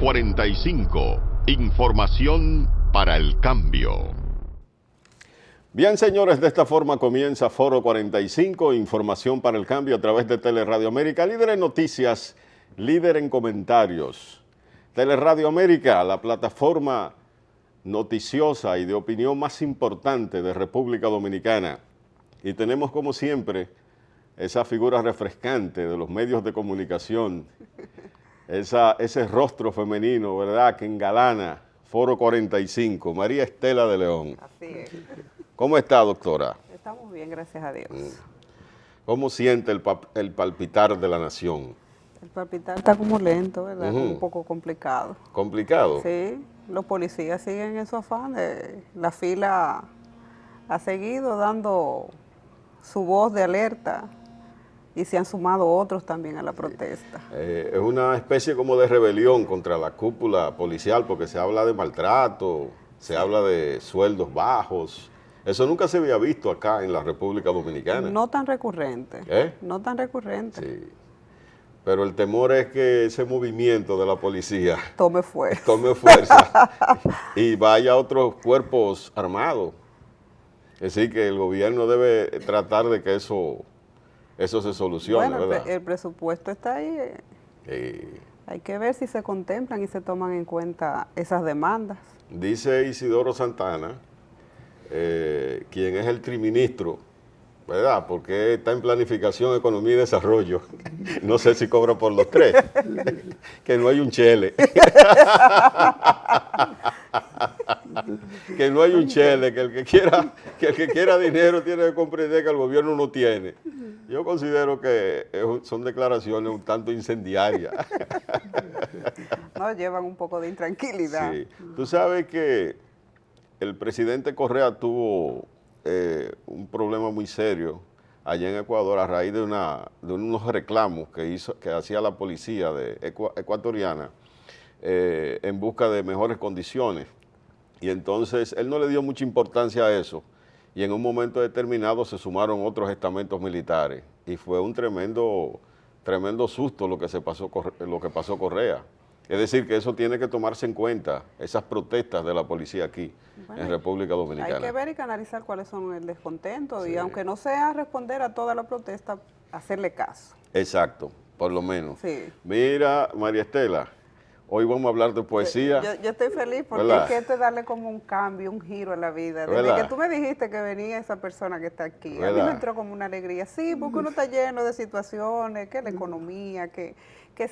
45. Información para el cambio. Bien, señores, de esta forma comienza Foro 45, Información para el Cambio a través de Teleradio América, líder en noticias, líder en comentarios. Teleradio América, la plataforma noticiosa y de opinión más importante de República Dominicana. Y tenemos, como siempre, esa figura refrescante de los medios de comunicación, ese rostro femenino, ¿verdad?, que engalana Foro 45, María Estela de León. Así es. ¿Cómo está, doctora? Estamos bien, gracias a Dios. ¿Cómo siente el palpitar de la nación? El palpitar está como lento, ¿verdad? Como un poco complicado. ¿Complicado? Sí, los policías siguen en su afán. La fila ha seguido dando su voz de alerta y se han sumado otros también a la protesta. Es una especie como de rebelión contra la cúpula policial porque se habla de maltrato, se habla de sueldos bajos. Eso nunca se había visto acá en la República Dominicana. No tan recurrente. ¿Eh? No tan recurrente. Sí. Pero el temor es que ese movimiento de la policía Tome fuerza. tome fuerza y vaya a otros cuerpos armados. Es decir, que el gobierno debe tratar de que eso se solucione, Bueno, ¿verdad? el presupuesto está ahí. Hay que ver si se contemplan y se toman en cuenta esas demandas. Dice Isidoro Santana, quien es el triministro, ¿verdad? Porque está en planificación, economía y desarrollo. No sé si cobra por los tres. Que no hay un chele. Que no hay un chele, que el que quiera dinero tiene que comprender que el gobierno no tiene. Yo considero que son declaraciones un tanto incendiarias. No, llevan un poco de intranquilidad. Sí. Tú sabes que el presidente Correa tuvo un problema muy serio allá en Ecuador a raíz de unos reclamos que hacía la policía ecuatoriana en busca de mejores condiciones. Y entonces él no le dio mucha importancia a eso. Y en un momento determinado se sumaron otros estamentos militares. Y fue un tremendo susto lo que pasó Correa. Es decir, que eso tiene que tomarse en cuenta, esas protestas de la policía aquí, en República Dominicana. Hay que ver y canalizar cuáles son el descontento, Sí. y aunque no sea responder a toda la protesta, hacerle caso. Exacto, por lo menos. Sí. Mira, María Estela, hoy vamos a hablar de poesía. Yo estoy feliz porque ¿Verdad? es que esto es darle como un cambio, un giro a la vida. Desde ¿Verdad? que tú me dijiste que venía esa persona que está aquí, a mí ¿Verdad? me entró como una alegría. Sí, porque uno está lleno de situaciones, que la economía, que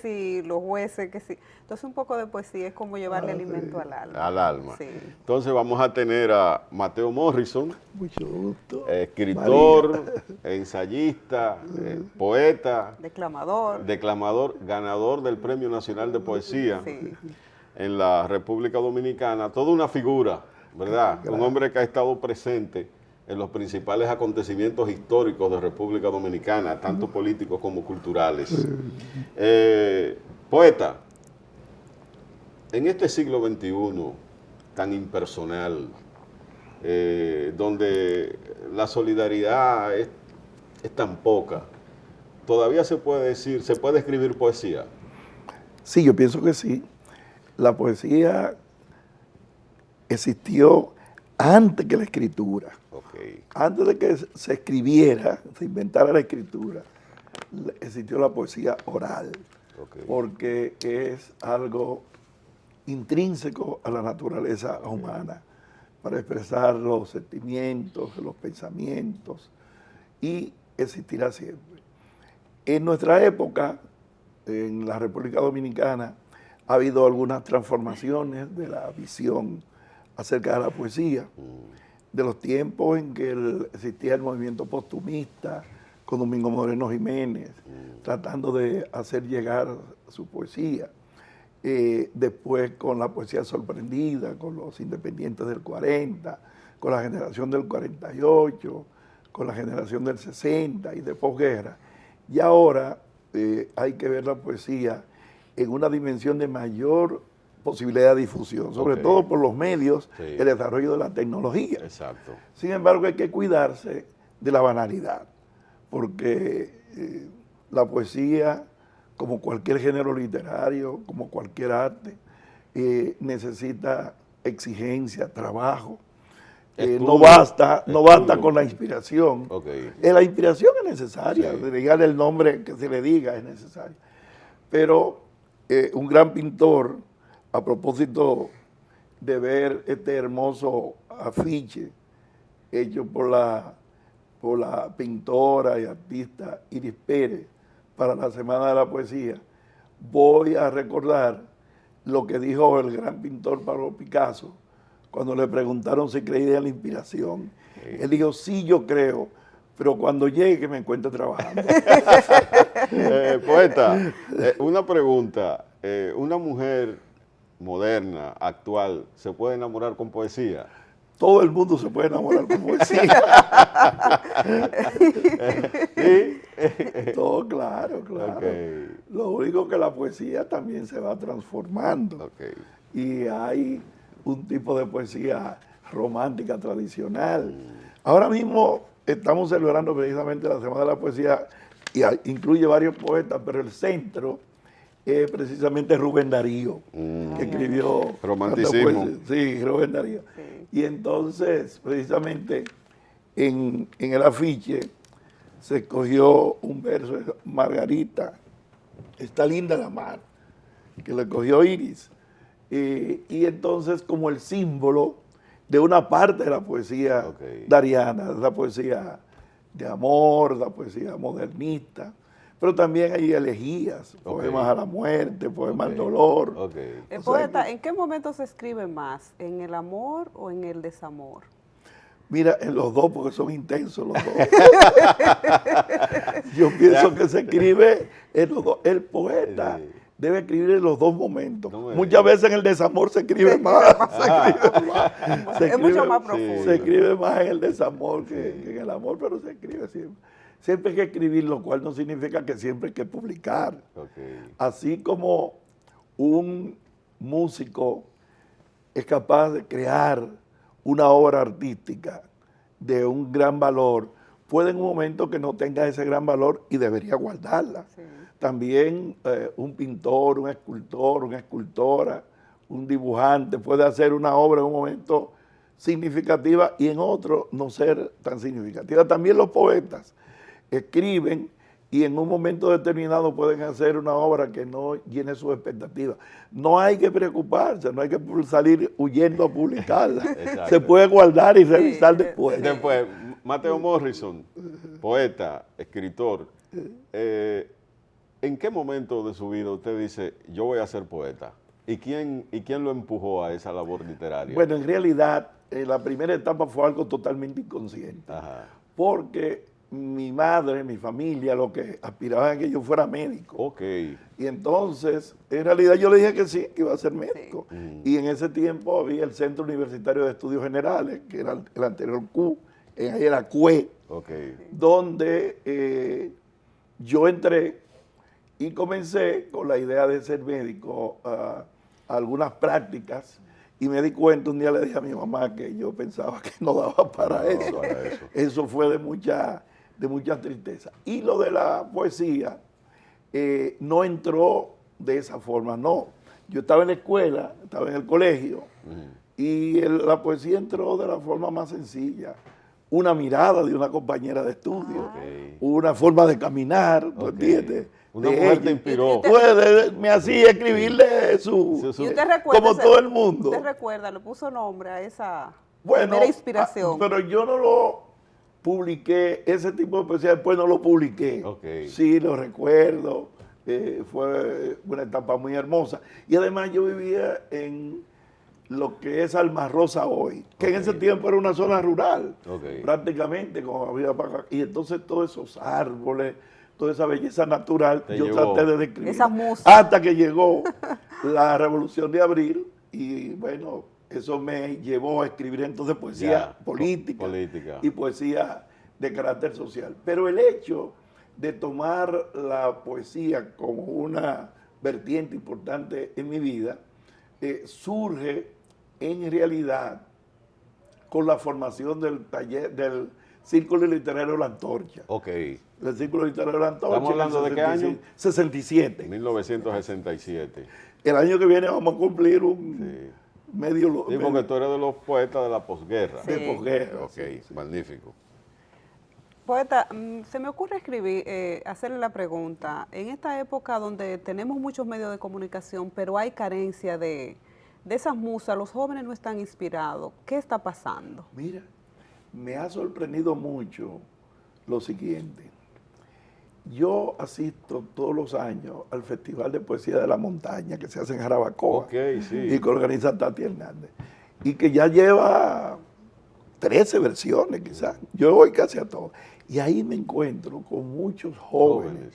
si los jueces, que si... Entonces un poco de poesía es como llevarle alimento al alma. Al alma. Sí. Entonces vamos a tener a Mateo Morrison, Mucho gusto. escritor, ensayista, poeta, Declamador. ganador del Premio Nacional de Poesía Sí. en la República Dominicana, toda una figura, ¿verdad? Gracias. Un hombre que ha estado presente en los principales acontecimientos históricos de República Dominicana, tanto políticos como culturales. Poeta, en este siglo XXI tan impersonal, donde la solidaridad es tan poca, ¿todavía se puede escribir poesía? Sí, yo pienso que sí. La poesía existió antes que la escritura. Okay. Antes de que se escribiera, se inventara la escritura, existió la poesía oral, Okay. porque es algo intrínseco a la naturaleza humana, para expresar los sentimientos, los pensamientos, y existirá siempre. En nuestra época, en la República Dominicana, ha habido algunas transformaciones de la visión acerca de la poesía, de los tiempos en que existía el movimiento postumista, con Domingo Moreno Jiménez, tratando de hacer llegar su poesía. Después con la poesía sorprendida, con los independientes del 40, con la generación del 48, con la generación del 60 y de posguerra. Y ahora hay que ver la poesía en una dimensión de mayor posibilidad de difusión, sobre todo por los medios, el desarrollo de la tecnología. Exacto. Sin embargo, hay que cuidarse de la banalidad, porque la poesía, como cualquier género literario, como cualquier arte, necesita exigencia, trabajo. Estudio, no basta estudio. con la inspiración. Ok. La inspiración es necesaria, Sí. digan el nombre que se le diga es necesario. Pero un gran pintor, a propósito de ver este hermoso afiche hecho por la pintora y artista Iris Pérez para la Semana de la Poesía, voy a recordar lo que dijo el gran pintor Pablo Picasso cuando le preguntaron si creía en la inspiración. Sí. Él dijo, sí, yo creo, pero cuando llegue que me encuentre trabajando. Poeta, una pregunta. ¿Una mujer moderna, actual, se puede enamorar con poesía? Todo el mundo se puede enamorar con poesía. ¿Sí? Todo, claro, claro. Ok. Lo único que la poesía también se va transformando. Ok. Y hay un tipo de poesía romántica tradicional. Ahora mismo estamos celebrando precisamente la Semana de la Poesía y incluye varios poetas, pero el centro es precisamente Rubén Darío, que escribió... Romanticismo. Sí, Rubén Darío. Sí. Y entonces, precisamente, en el afiche se escogió un verso de Margarita, está linda la mar, que le cogió Iris. Y entonces como el símbolo de una parte de la poesía dariana, de la poesía de amor, la poesía modernista, pero también hay elegías, poemas a la muerte, poemas al dolor. Ok. Poeta, ¿en qué momento se escribe más? ¿En el amor o en el desamor? Mira, en los dos, porque son intensos los dos. Yo pienso que se escribe en los dos. El poeta debe escribir en los dos momentos. Muchas veces en el desamor se escribe más. Es mucho más profundo. Se escribe más en el desamor que en el amor, pero se escribe siempre. Siempre hay que escribir, lo cual no significa que siempre hay que publicar. Así como un músico es capaz de crear una obra artística de un gran valor, puede en un momento que no tenga ese gran valor y debería guardarla. Sí. También un pintor, un escultor, una escultora, un dibujante puede hacer una obra en un momento significativa y en otro no ser tan significativa. También los poetas escriben y en un momento determinado pueden hacer una obra que no llene sus expectativas. No hay que preocuparse, no hay que salir huyendo a publicarla. Exacto. Se puede guardar y revisar después. Después, Mateo Morrison, poeta, escritor, ¿en qué momento de su vida usted dice, yo voy a ser poeta? ¿Y quién lo empujó a esa labor literaria? Bueno, en realidad, la primera etapa fue algo totalmente inconsciente. Ajá. Porque mi madre, mi familia, lo que aspiraban a que yo fuera médico. Ok. Y entonces, en realidad yo le dije que sí, que iba a ser médico. Y en ese tiempo había el Centro Universitario de Estudios Generales, que era el anterior Q, ahí era CUE, donde yo entré y comencé con la idea de ser médico a algunas prácticas y me di cuenta, un día le dije a mi mamá que yo pensaba que no daba para eso. Eso fue de mucha tristeza. Y lo de la poesía no entró de esa forma, no. Yo estaba en la escuela, estaba en el colegio y la poesía entró de la forma más sencilla. Una mirada de una compañera de estudio, una forma de caminar, ¿tú entiendes? Una mujer te inspiró. Me hacía escribirle ¿Y usted recuerda? como todo el mundo. ¿Usted recuerda? ¿Le puso nombre a esa primera inspiración? Pero yo no lo publiqué, ese tipo de poesía después no lo publiqué. Sí, lo recuerdo. Fue una etapa muy hermosa. Y además yo vivía en lo que es Alma Rosa hoy, que en ese tiempo era una zona rural, prácticamente, como había para acá. Y entonces todos esos árboles, toda esa belleza natural, yo traté de describir. Esa música. Hasta que llegó la Revolución de Abril y bueno, eso me llevó a escribir entonces poesía política y poesía de carácter social. Pero el hecho de tomar la poesía como una vertiente importante en mi vida surge en realidad con la formación del taller del Círculo Literario La Antorcha. El Círculo Literario de la Antorcha. ¿Estamos hablando de qué año? 67. 1967. El año que viene vamos a cumplir un Sí. medio... Sí, porque tú eres de los poetas de la posguerra. de posguerra. Ok, sí. magnífico. Poeta, se me ocurre hacerle la pregunta, en esta época donde tenemos muchos medios de comunicación, pero hay carencia de esas musas, los jóvenes no están inspirados, ¿qué está pasando? Mira, me ha sorprendido mucho lo siguiente. Yo asisto todos los años al Festival de Poesía de la Montaña que se hace en Jarabacoa Ok, sí. y que organiza Tati Hernández. Y que ya lleva 13 versiones quizás. Yo voy casi a todas. Y ahí me encuentro con muchos jóvenes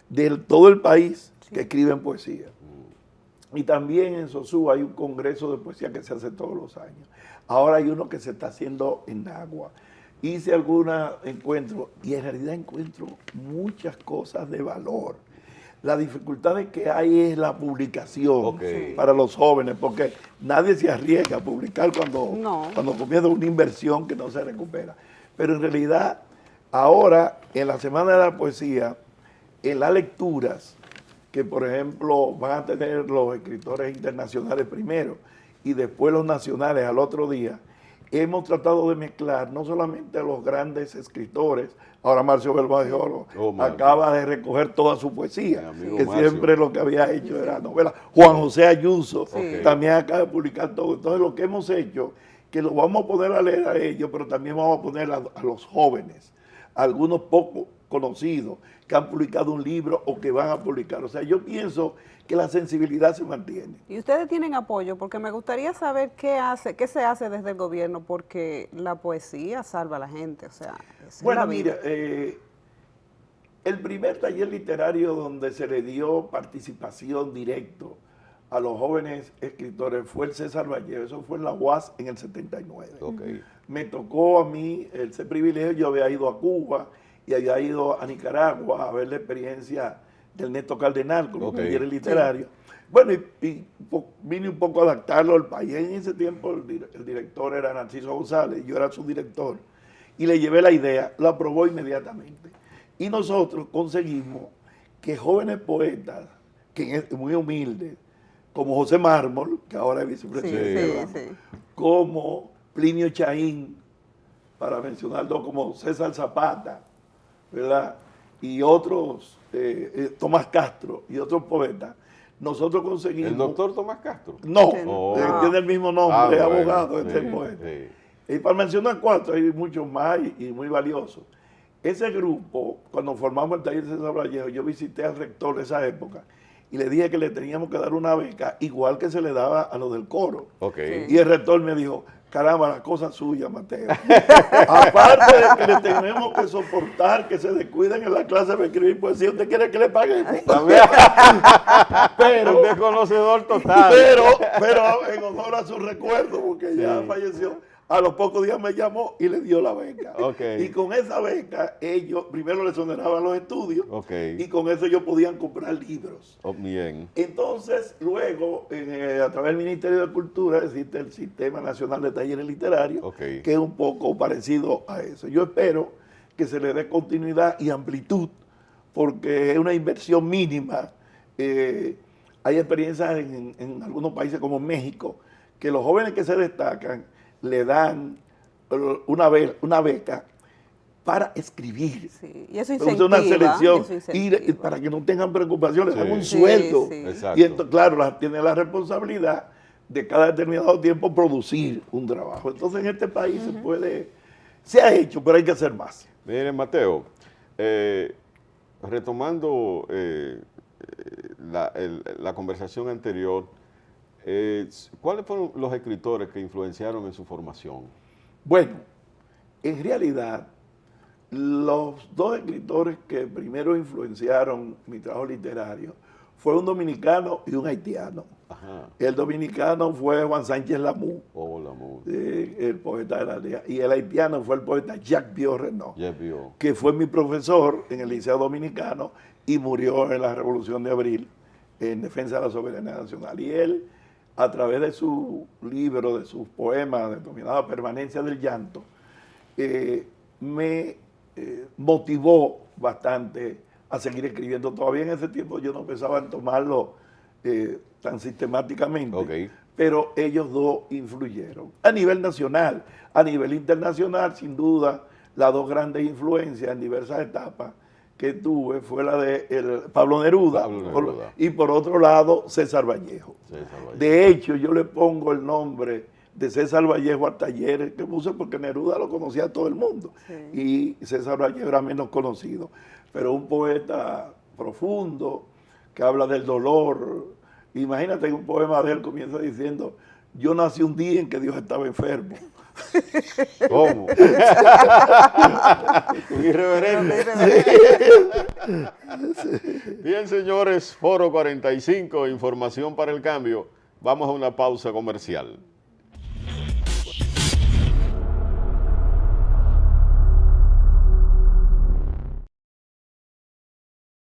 de todo el país que escriben poesía. Y también en Sosúa hay un congreso de poesía que se hace todos los años. Ahora hay uno que se está haciendo en Nagua. Hice algunos encuentros y en realidad encuentro muchas cosas de valor. La dificultad que hay es la publicación para los jóvenes, porque nadie se arriesga a publicar cuando comienza una inversión que no se recupera. Pero en realidad, ahora, en la Semana de la Poesía, en las lecturas, que por ejemplo van a tener los escritores internacionales primero y después los nacionales al otro día, hemos tratado de mezclar no solamente a los grandes escritores, ahora Marcio Belbajioro acaba de recoger toda su poesía, que Marcio siempre lo que había hecho era novela. Juan José Ayuso también acaba de publicar todo. Entonces lo que hemos hecho, que lo vamos a poner a leer a ellos, pero también vamos a poner a los jóvenes, algunos poco conocidos, que han publicado un libro o que van a publicar. O sea, yo pienso que la sensibilidad se mantiene. Y ustedes tienen apoyo, porque me gustaría saber qué se hace desde el gobierno, porque la poesía salva a la gente, o sea, bueno, mira, el primer taller literario donde se le dio participación directo a los jóvenes escritores fue el César Vallejo, eso fue en la UAS en el 79. Me tocó a mí ese privilegio, yo había ido a Cuba y había ido a Nicaragua a ver la experiencia del Néstor Cardenal con los talleres literarios. Bueno, y vine un poco a adaptarlo al país. En ese tiempo el director era Narciso González, yo era su director, y le llevé la idea, lo aprobó inmediatamente. Y nosotros conseguimos que jóvenes poetas, que muy humildes, como José Mármol, que ahora es vicepresidente, como Plinio Chaín, para mencionar dos, como César Zapata, ¿verdad? Y otros, Tomás Castro y otros poetas, nosotros conseguimos... ¿El doctor Tomás Castro? No, tiene el mismo nombre, es abogado, es el poeta. Y para mencionar cuatro, hay muchos más y muy valiosos. Ese grupo, cuando formamos el taller de César Vallejo, yo visité al rector de esa época y le dije que le teníamos que dar una beca igual que se le daba a los del coro. Y el rector me dijo, caramba, la cosa suya, Mateo. Aparte de que le tenemos que soportar que se descuiden en la clase de escribir poesía, ¿usted quiere que le paguemos? Pero, un desconocedor total. Pero en honor a su recuerdo, porque ya falleció, a los pocos días me llamó y le dio la beca. Y con esa beca, ellos primero les exoneraban los estudios y con eso ellos podían comprar libros. Bien. Entonces, luego, a través del Ministerio de Cultura, existe el Sistema Nacional de Talleres Literarios, que es un poco parecido a eso. Yo espero que se le dé continuidad y amplitud, porque es una inversión mínima. Hay experiencias en algunos países como México, que los jóvenes que se destacan le dan una beca para escribir. Y eso incentiva. Una selección. Y para que no tengan preocupaciones, les dan un sueldo. Y entonces, claro, tiene la responsabilidad de cada determinado tiempo producir un trabajo. Entonces en este país se ha hecho, pero hay que hacer más. Miren, Mateo, retomando la conversación anterior, ¿cuáles fueron los escritores que influenciaron en su formación? Bueno, en realidad, los dos escritores que primero influenciaron mi trabajo literario fue un dominicano y un haitiano. El dominicano fue Juan Sánchez Lamú, el poeta de la aldea, y el haitiano fue el poeta Jacques Biot-Renaud, que fue mi profesor en el Liceo Dominicano y murió en la Revolución de Abril en defensa de la soberanía nacional. Y él, a través de su libro, de sus poemas denominado Permanencia del Llanto, me motivó bastante a seguir escribiendo. Todavía en ese tiempo yo no pensaba en tomarlo tan sistemáticamente, Ok. pero ellos dos influyeron a nivel nacional. A nivel internacional, sin duda, las dos grandes influencias en diversas etapas que tuve fue la de Pablo Neruda, Pablo Neruda. y por otro lado César Vallejo. César Vallejo. De hecho, yo le pongo el nombre de César Vallejo al taller que puse porque Neruda lo conocía a todo el mundo y César Vallejo era menos conocido, pero un poeta profundo que habla del dolor. Imagínate que un poema de él comienza diciendo: yo nací un día en que Dios estaba enfermo. ¿Cómo? Un irreverente. Bien, señores, Foro 45, información para el cambio. Vamos a una pausa comercial.